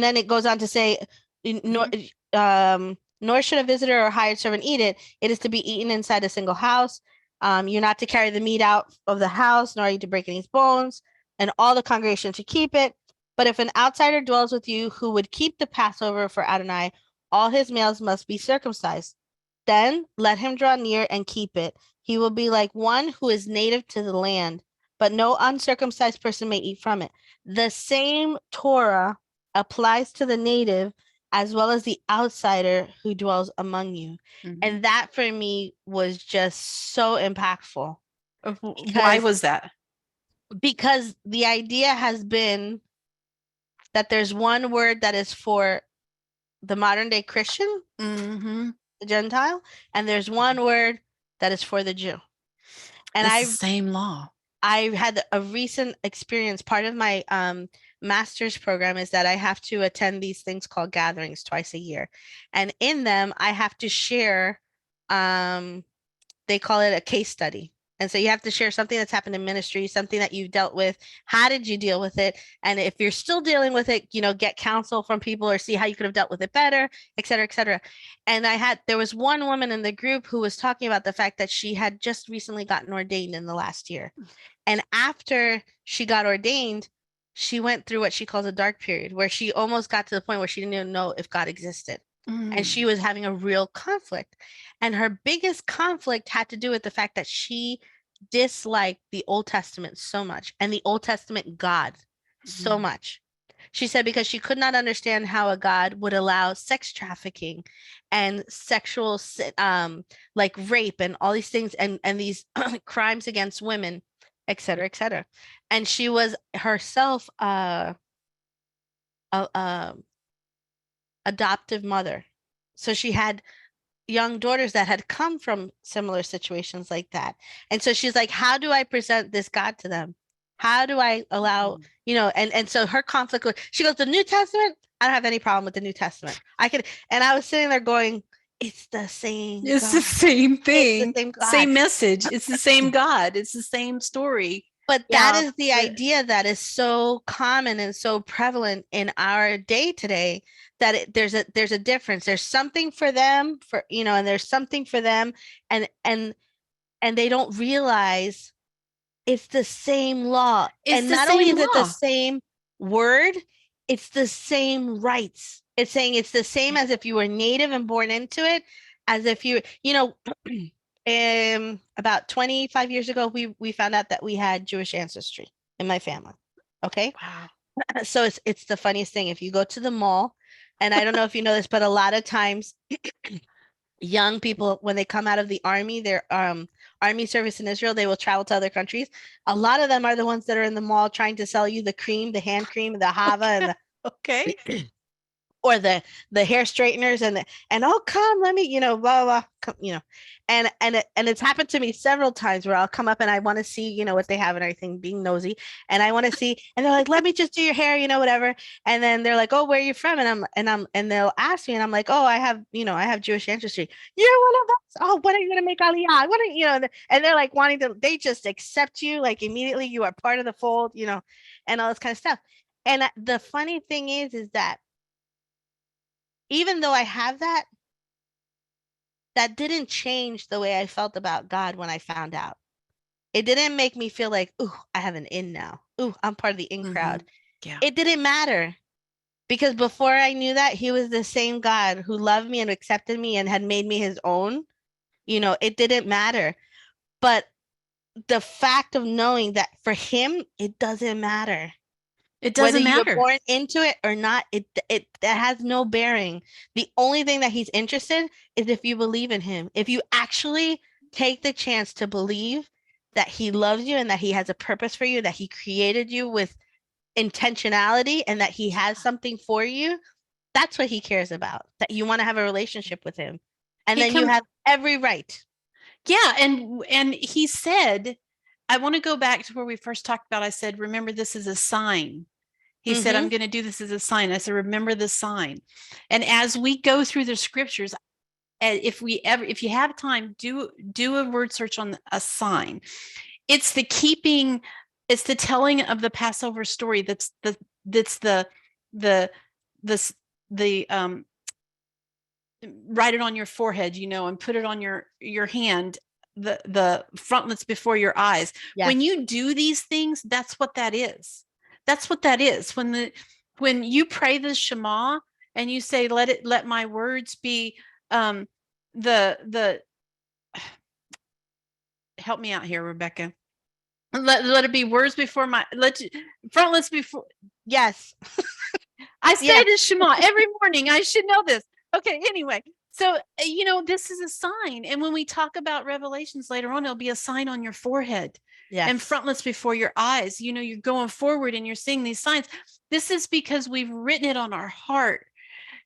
then it goes on to say, nor should a visitor or hired servant eat it. It is to be eaten inside a single house. You're not to carry the meat out of the house, nor are you to break any bones, and all the congregation to keep it. But if an outsider dwells with you who would keep the Passover for Adonai, all his males must be circumcised. Then let him draw near and keep it. He will be like one who is native to the land, but no uncircumcised person may eat from it. The same Torah applies to the native as well as the outsider who dwells among you. Mm-hmm. And that for me was just so impactful. Why was that? Because the idea has been that there's one word that is for the modern day Christian, the Gentile, and there's one word that is for the Jew. And it's the same law. I had a recent experience. Part of my master's program is that I have to attend these things called gatherings twice a year. And in them, I have to share, they call it a case study. And so you have to share something that's happened in ministry, something that you've dealt with. How did you deal with it? And if you're still dealing with it, get counsel from people or see how you could have dealt with it better, et cetera, et cetera. And there was one woman in the group who was talking about the fact that she had just recently gotten ordained in the last year. And after she got ordained, she went through what she calls a dark period, where she almost got to the point where she didn't even know if God existed. And she was having a real conflict. And her biggest conflict had to do with the fact that she disliked the Old Testament so much and the Old Testament God so much. She said because she could not understand how a God would allow sex trafficking and sexual like rape and all these things and these crimes against women, et cetera, et cetera. And she was herself a adoptive mother. So she had young daughters that had come from similar situations like that. And so she's like, how do I present this God to them? How do I allow, and so her conflict was, she goes, the New Testament, I don't have any problem with the New Testament. And I was sitting there going, it's the same It's the God. same It's the thing, same God. same message. It's the same God. It's the same story. But that is the idea that is so common and so prevalent in our day today, that there's a difference. There's something for them and there's something for them, and they don't realize it's the same law. It's And the not only same is it the law. same word, it's the same rights. It's saying it's the same as if you were native and born into it, as if about 25 years ago, we found out that we had Jewish ancestry in my family. Okay. Wow. So it's the funniest thing. If you go to the mall, and I don't know if you know this, but a lot of times young people, when they come out of the army, their army service in Israel, they will travel to other countries. A lot of them are the ones that are in the mall trying to sell you the cream, the hand cream, the Hava, and the Okay. or the hair straighteners and oh come let me blah blah come, and it's happened to me several times where I'll come up and I want to see what they have and everything, being nosy, and I want to see, and they're like, let me just do your hair, whatever, and then they're like, oh, where are you from? And they'll ask me and I'm like, oh, I have Jewish ancestry. You're one of us. Oh, when are you gonna make Aliyah? What are and they're like wanting to, they just accept you like immediately, you are part of the fold, and all this kind of stuff. And the funny thing is that even though I have that, that didn't change the way I felt about God when I found out. It didn't make me feel like, ooh, I have an in now. Ooh, I'm part of the in crowd. Yeah. It didn't matter, because before I knew that, he was the same God who loved me and accepted me and had made me his own. It didn't matter. But the fact of knowing that for him, it doesn't matter. It Whether doesn't you're matter. born into it or not, that has no bearing. The only thing that he's interested is if you believe in him. If you actually take the chance to believe that he loves you and that he has a purpose for you, that he created you with intentionality and that he has something for you, that's what he cares about. That you want to have a relationship with him. And then you have every right. Yeah, and he said, I want to go back to where we first talked about. I said, remember, this is a sign. He said, I'm going to do this as a sign. I said, remember the sign. And as we go through the scriptures, if you have time, do a word search on a sign. It's the telling of the Passover story. That's the write it on your forehead, and put it on your hand, the frontlets before your eyes. Yes. When you do these things, that's what that is. That's what that is. When you pray the Shema and you say, let my words be the help me out here, Rebecca. Let it be words before my frontlets before. Yes. I say the Shema every morning. I should know this. Okay, anyway. So, this is a sign. And when we talk about Revelations later on, it'll be a sign on your forehead. Yes. And frontlets before your eyes. You're going forward and you're seeing these signs. This is because we've written it on our heart.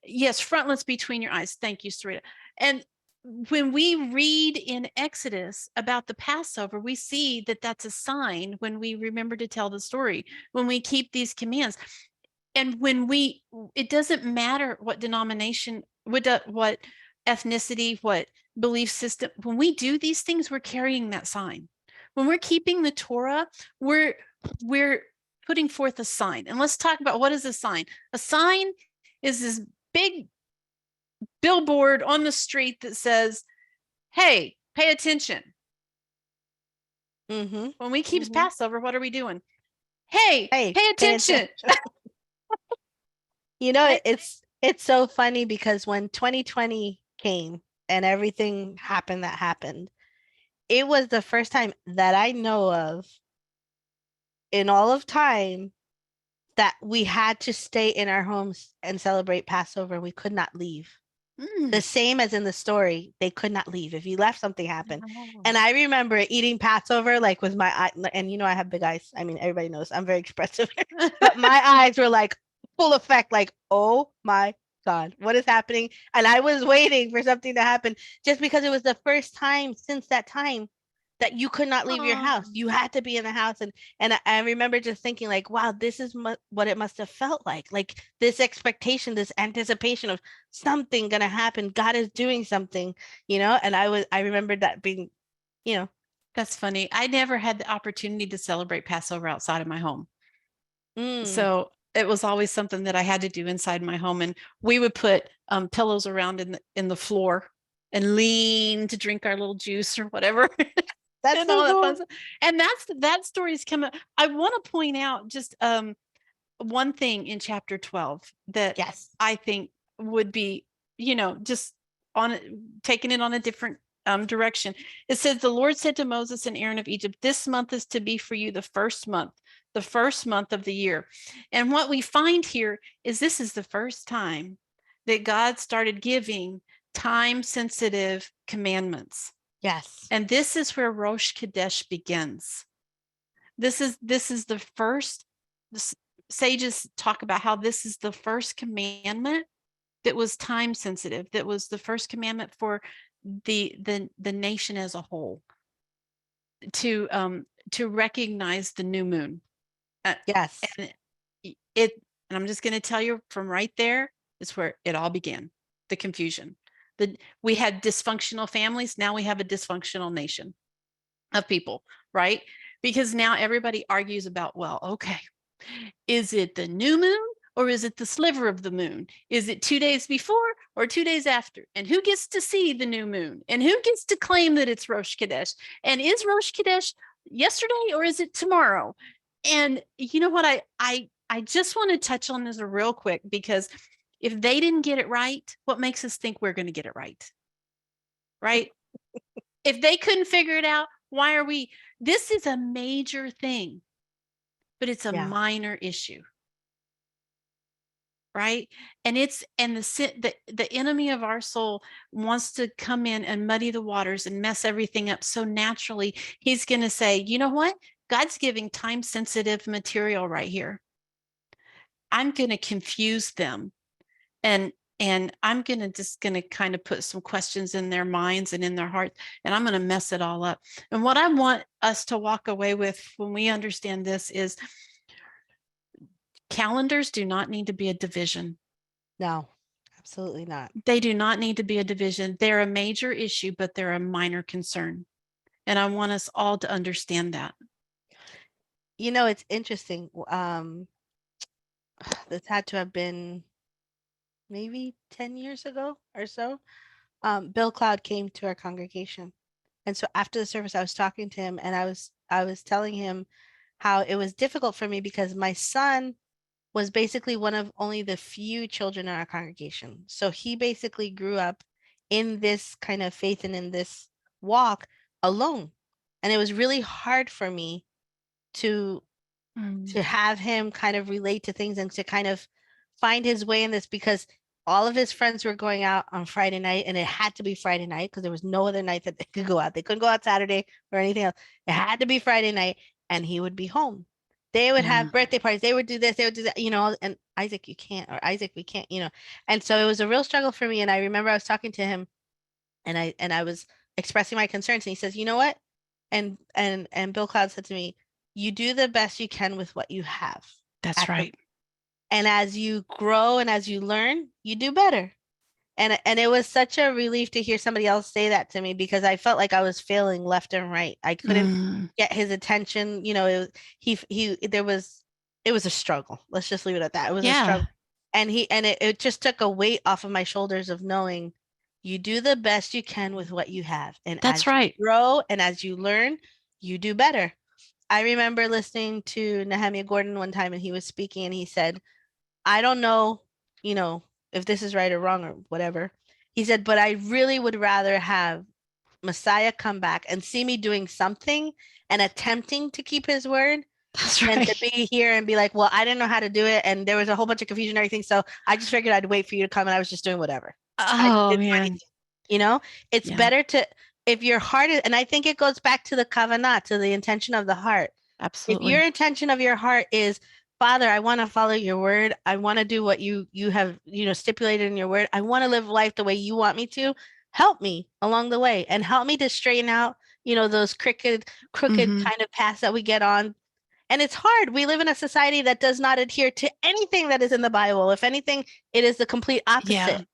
Yes, frontlets between your eyes. Thank you, Sarita. And when we read in Exodus about the Passover, we see that that's a sign when we remember to tell the story, when we keep these commands. And it doesn't matter what denomination, what ethnicity, what belief system, when we do these things, we're carrying that sign. When we're keeping the Torah, we're putting forth a sign. And let's talk about, what is a sign? A sign is this big billboard on the street that says, hey, pay attention. When we keep Passover, what are we doing? Hey, Hey, pay pay attention. attention. You know, I, it's so funny because when 2020 came and everything happened that happened, it was the first time that I know of in all of time that we had to stay in our homes and celebrate Passover. We could not leave. The mm, same as in the story, they could not leave. If you left, something happened. oh, And I remember eating Passover like with my eye, and I have big eyes. I mean, everybody knows I'm very expressive, but my eyes were like full effect, like, oh my God, what is happening? And I was waiting for something to happen just because it was the first time since that time that you could not leave your house. You had to be in the house. And I remember just thinking like, wow, this is what it must have felt like this expectation, this anticipation of something gonna happen. God is doing something, and I remember that being, you know, that's funny. I never had the opportunity to celebrate Passover outside of my home. mm, So it was always something that I had to do inside my home. And we would put pillows around in the floor and lean to drink our little juice or whatever. that's And so all that fun cool. stuff. And that story's coming. I want to point out just one thing in chapter 12 that Yes. I think would be, just on taking it on a different direction. It says, the Lord said to Moses and Aaron of Egypt, this month is to be for you the first month of the year. And what we find here is this is the first time that God started giving time sensitive commandments. Yes. And this is where Rosh Kadesh begins. This is the first. Sages talk about how this is the first commandment that was time sensitive. That was the first commandment for the nation as a whole to recognize the new moon. Uh, Yes. and it and I'm just going to tell you from right there is where it all began. The confusion. We had dysfunctional families. Now we have a dysfunctional nation of people, right? Because now everybody argues about, well, okay, is it the new moon or is it the sliver of the moon? Is it 2 days before or 2 days after? And who gets to see the new moon? And who gets to claim that it's Rosh Kadesh? And is Rosh Kadesh yesterday or is it tomorrow? And you know what? I just want to touch on this real quick because if they didn't get it right, what makes us think we're going to get it right? Right? If they couldn't figure it out, why are we? This is a major thing, but it's a Yeah. minor issue, right? And the enemy of our soul wants to come in and muddy the waters and mess everything up. So naturally, he's going to say, you know what? God's giving time sensitive material right here. I'm going to confuse them and I'm gonna kind of put some questions in their minds and in their hearts, and I'm gonna mess it all up. And what I want us to walk away with when we understand this is calendars do not need to be a division. No, absolutely not. They do not need to be a division. They're a major issue, but they're a minor concern. And I want us all to understand that. It's interesting. This had to have been maybe 10 years ago or so. Bill Cloud came to our congregation. And so after the service, I was talking to him and I was telling him how it was difficult for me because my son was basically one of only the few children in our congregation. So he basically grew up in this kind of faith and in this walk alone. And it was really hard for me to Mm. to have him kind of relate to things and to kind of find his way in this because all of his friends were going out on Friday night and it had to be Friday night because there was no other night that they could go out. They couldn't go out Saturday or anything else. It had to be Friday night and he would be home. They would Yeah. have birthday parties. They would do this, they would do that, and Isaac, you can't, or Isaac, we can't. And so it was a real struggle for me. And I remember I was talking to him and I was expressing my concerns and he says, you know what? And Bill Cloud said to me, you do the best you can with what you have That's at the right. and as you grow and as you learn, you do better. And it was such a relief to hear somebody else say that to me because I felt like I was failing left and right. I couldn't Mm. get his attention. It was a struggle. Let's just leave it at that. It was a Yeah, struggle. And it just took a weight off of my shoulders of knowing you do the best you can with what you have. And that's as you right. grow and as you learn, you do better. I remember listening to Nehemiah Gordon one time and he was speaking and he said, I don't know, you know, if this is right or wrong or whatever. He said, but I really would rather have Messiah come back and see me doing something and attempting to keep his word That's than to right. be here and be like, well, I didn't know how to do it. And there was a whole bunch of confusion and everything. So I just figured I'd wait for you to come and I was just doing whatever. I Oh didn't do man. anything. You know, it's Yeah, better to, if your heart is, and I think it goes back to the kavanah, to the intention of the heart. If your absolutely. intention of your heart is, Father, I want to follow your word. I want to do what you have, stipulated in your word. I want to live life the way you want me to. Help me along the way and help me to straighten out, those crooked Hmm. kind of paths that we get on. And it's hard. We live in a society that does not adhere to anything that is in the Bible. If anything, it is the complete Yeah. opposite.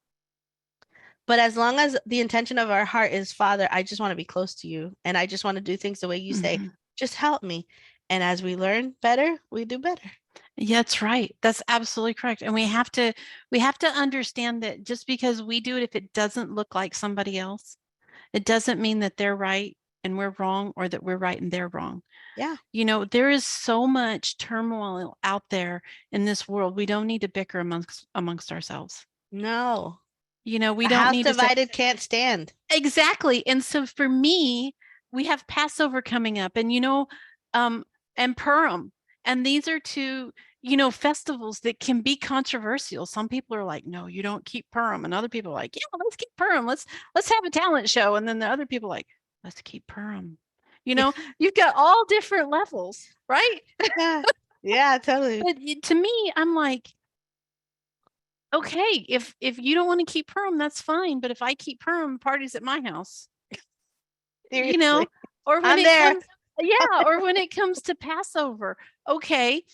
But as long as the intention of our heart is, Father, I just want to be close to you and I just want to do things the way you say, Hmm. just help me. And as we learn better, we do better. Yeah, that's right. That's absolutely correct. And we have to understand that just because we do it, if it doesn't look like somebody else, it doesn't mean that they're right and we're wrong, or that we're right and they're wrong. Yeah. There is so much turmoil out there in this world. We don't need to bicker amongst ourselves. No. We A don't house need to say divided can't stand. exactly. And so for me, we have Passover coming up, and um, and Purim, and these are two festivals that can be controversial. Some people are like, no, you don't keep Purim, and other people are like, yeah, let's keep Purim. Let's have a talent show, and then the other people are like, let's keep Purim. You've got all different levels, right? Yeah. Yeah, totally. But to me, I'm like, okay, if you don't want to keep Purim, that's fine. But if I keep Purim, parties at my house, you know, Seriously. or when I'm it there. comes, yeah, or when it comes to Passover, okay,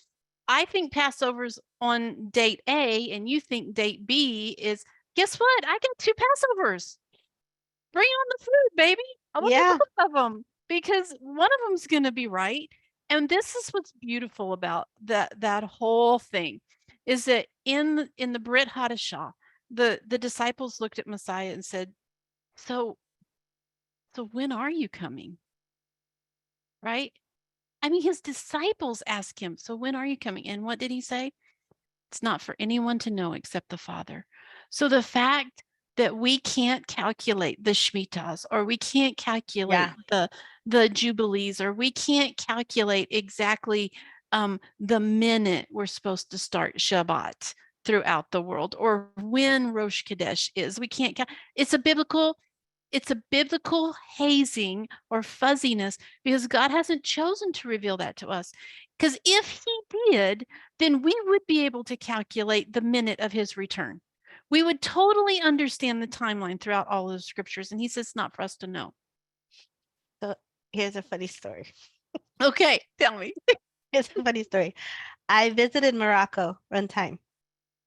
I think Passover's on date A and you think date B is, guess what? I got two Passovers. Bring on the food, baby. I want to Yeah. do both of them because one of them's going to be right. And this is what's beautiful about that whole thing is that in the Brit Hadashah, the disciples looked at Messiah and said, "So so when are you coming?" Right? I mean, his disciples asked him, "So when are you coming?" And what did he say? It's not for anyone to know except the Father. So the fact that we can't calculate the Shemitahs, or we can't calculate Yeah. the Jubilees, or we can't calculate exactly the minute we're supposed to start Shabbat throughout the world, or when Rosh Chodesh is. We can't it's a biblical hazing or fuzziness because God hasn't chosen to reveal that to us. Because if he did, then we would be able to calculate the minute of his return. We would totally understand the timeline throughout all of the scriptures. And he says it's not for us to know. So here's a funny story. Okay, tell me. Here's a funny story. I visited Morocco one time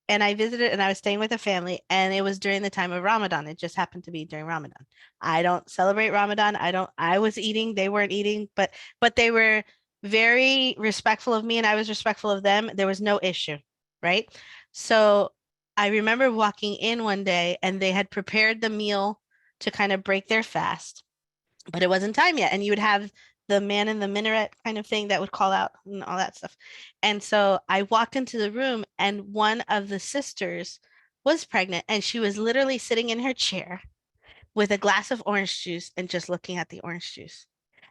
and I visited and I was staying with a family and it was during the time of Ramadan. It just happened to be during Ramadan. I don't celebrate Ramadan. I was eating, they weren't eating, but they were very respectful of me and I was respectful of them. There was no issue, right? So I remember walking in one day and they had prepared the meal to kind of break their fast, but it wasn't time yet. And you would have the man in the minaret kind of thing that would call out and all that stuff. And so I walked into the room, and one of the sisters was pregnant, and she was literally sitting in her chair with a glass of orange juice and just looking at the orange juice.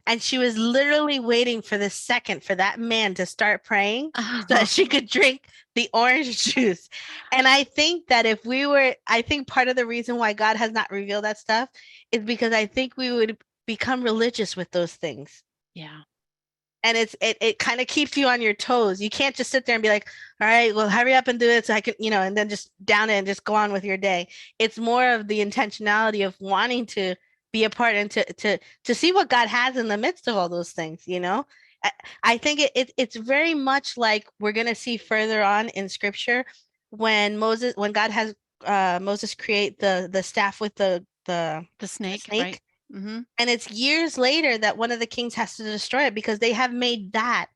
And she was literally waiting for the second for that man to start praying so that she could drink the orange juice. And I think that I think part of the reason why God has not revealed that stuff is because I think we would become religious with those things. Yeah. And it kind of keeps you on your toes. You can't just sit there and be like, all right, well, hurry up and do it so I can, and then just down it and just go on with your day. It's more of the intentionality of wanting to be a part and to see what God has in the midst of all those things. I, I think it's very much like we're gonna see further on in scripture when God has Moses create the staff with The the snake, right? snake. Hmm. And it's years later that one of the kings has to destroy it because they have made that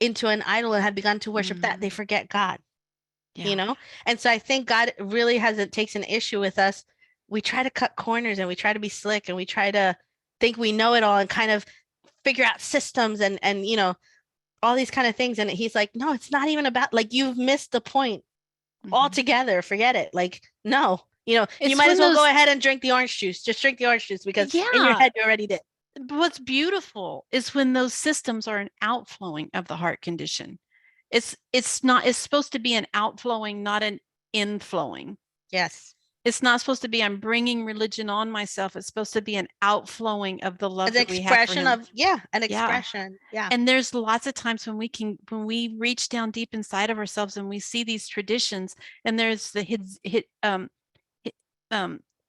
into an idol and had begun to worship that. They Mm, forget God, you yeah. know? And so I think God really hasn't takes an issue with us. We try to cut corners and we try to be slick and we try to think we know it all and kind of figure out systems and all these kind of things. And he's like, no, it's not even about, like, you've missed the point Mhm. altogether. Forget it. Like, no, you It's might when as well go those, ahead and drink the orange juice. Just drink the orange juice because in your yeah, head you already did. but what's beautiful is when those systems are an outflowing of the heart condition. It's supposed to be an outflowing, not an inflowing. Yes. It's not supposed to be I'm bringing religion on myself. It's supposed to be an outflowing of the love An that we have for expression him. of, yeah, an Yeah. expression. Yeah. And there's lots of times when we reach down deep inside of ourselves and we see these traditions, and there's the Hi- um,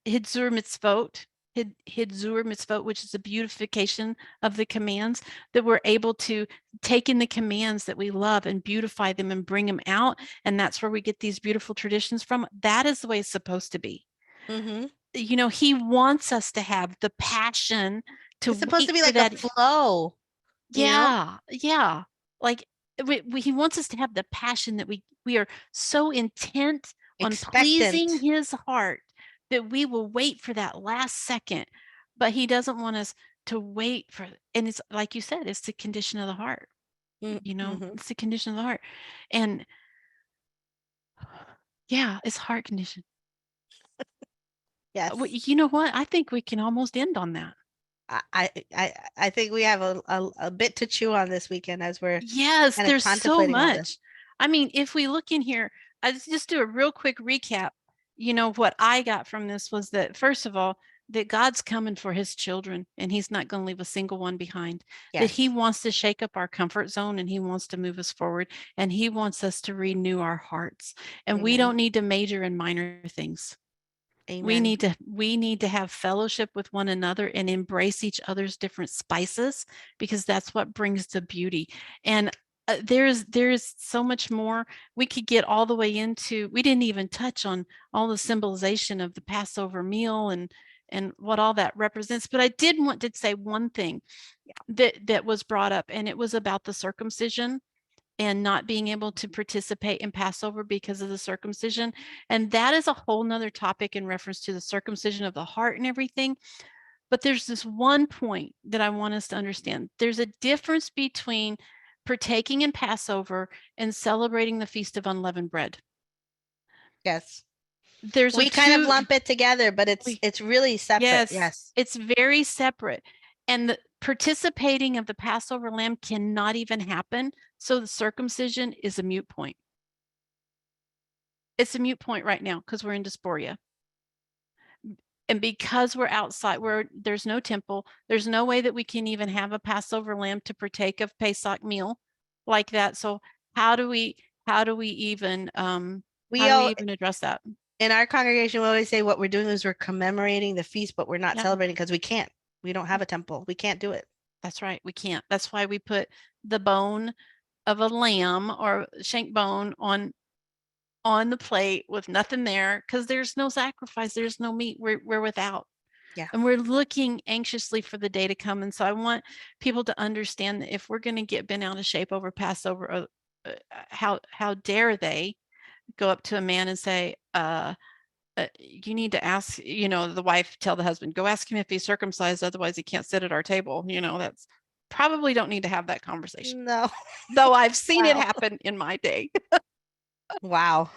Hidzur Mitzvot, Hidzur Mitzvot, which is the beautification of the commands, that we're able to take in the commands that we love and beautify them and bring them out. And that's where we get these beautiful traditions from. That is the way it's supposed to be. Mm-hmm. He wants us to have the passion to It's supposed to wait be for like a that. flow, you know, Yeah, yeah. Like he wants us to have the passion that we are so intent on pleasing expectant. his heart that we will wait for that last second. But he doesn't want us to wait for, and it's like you said, it's the condition of the heart. Mm-hmm. It's the condition of the heart. And yeah, it's heart condition. Yes. You know what? I think we can almost end on that. I think we have a bit to chew on this weekend as we're Yes, kind of there's so contemplating all this. much. I mean, if we look in here, I just do a real quick recap. What I got from this was that, first of all, that God's coming for his children and he's not going to leave a single one behind. That he Yes. wants to shake up our comfort zone and he wants to move us forward and he wants us to renew our hearts. And we Amen. don't need to major in minor things. We Amen. need to we need to have fellowship with one another and embrace each other's different spices, because that's what brings the beauty. And there's so much more we could get all the way into. We didn't even touch on all the symbolization of the Passover meal and what all that represents. But I did want to say one thing that was brought up, and it was about the circumcision and not being able to participate in Passover because of the circumcision. And that is a whole nother topic in reference to the circumcision of the heart and everything. But there's this one point that I want us to understand. There's a difference between partaking in Passover and celebrating the Feast of Unleavened Bread. Yes. There's a We kind of two, lump it together, but it's really separate. yes, Yes. it's very separate. And the participating of the Passover lamb cannot even happen. So the circumcision is a moot point. It's a moot point right now because we're in dysphoria. And because we're outside, where there's no temple, there's no way that we can even have a Passover lamb to partake of Pesach meal like that. So how do we even We all address that? in our congregation we always say what we're doing is we're commemorating the feast, but we're not Yeah, celebrating because we can't. We don't have a temple. We can't do it. that's right. We can't. That's why we put the bone of a lamb or shank bone on the plate with nothing there, because there's no sacrifice, there's no meat. We're without. Yeah. And we're looking anxiously for the day to come. And so I want people to understand that if we're going to get bent out of shape over Passover, how dare they go up to a man and say, you need to ask, the wife tell the husband, go ask him if he's circumcised, otherwise he can't sit at our table. That's probably don't need to have that conversation. No. Though I've seen it Wow. happen in my day. Wow.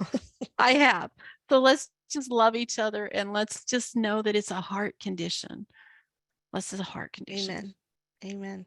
I have. So let's just love each other and let's just know that it's a heart condition. It's a heart condition. Amen. Amen.